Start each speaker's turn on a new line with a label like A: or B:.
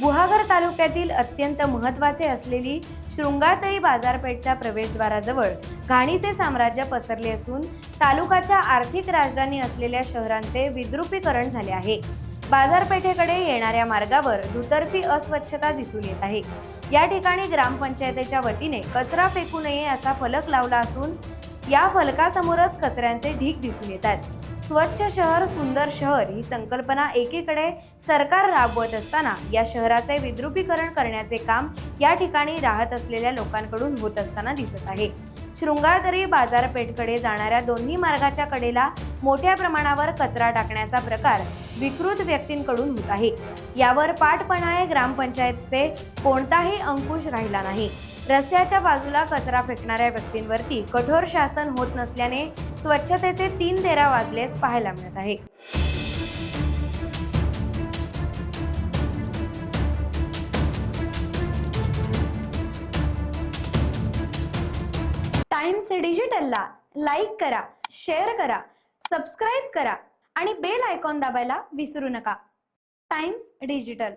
A: गुहागर तालुक्यातील अत्यंत महत्त्वाचे असलेली शृंगारतळी बाजारपेठच्या प्रवेशद्वाराजवळ घाणीचे साम्राज्य पसरले असून तालुक्याच्या आर्थिक राजधानी असलेल्या शहरांचे विद्रुपीकरण झाले आहे। बाजारपेठेकडे येणाऱ्या मार्गावर दुतर्फी अस्वच्छता दिसून येत आहे। या ठिकाणी ग्रामपंचायतीच्या वतीने कचरा फेकू नये असा फलक लावला असून या फलकासमोरच कचऱ्यांचे ढीग दिसून येतात। स्वच्छ शहर सुंदर शहर ही संकल्पना एकीकडे सरकार राबवत असताना या शहराचे विद्रुपीकरण करण्याचे काम या ठिकाणी राहत असलेल्या लोकांकडून होत असताना दिसत आहे। शृंगारतळी बाजारपेठकडे जाणाऱ्या दोन्ही मार्गाच्या कडेला मोठ्या प्रमाणावर कचरा टाकण्याचा प्रकार विकृत व्यक्तींकडून होत आहे। यावर पाठपणाने ग्रामपंचायतचे कोणताही अंकुश राहिला नाही। रस्त्याच्या बाजूला कचरा फेकणाऱ्या व्यक्तींवरती कठोर शासन होत नसल्याने स्वच्छतेचे 3 तेरा वाजलेच पाहायला मिळत आहे। टाइम्स डिजिटलला लाईक करा, शेअर करा, सबस्क्राईब करा आणि बेल आयकॉन दाबायला विसरू नका। Times digital.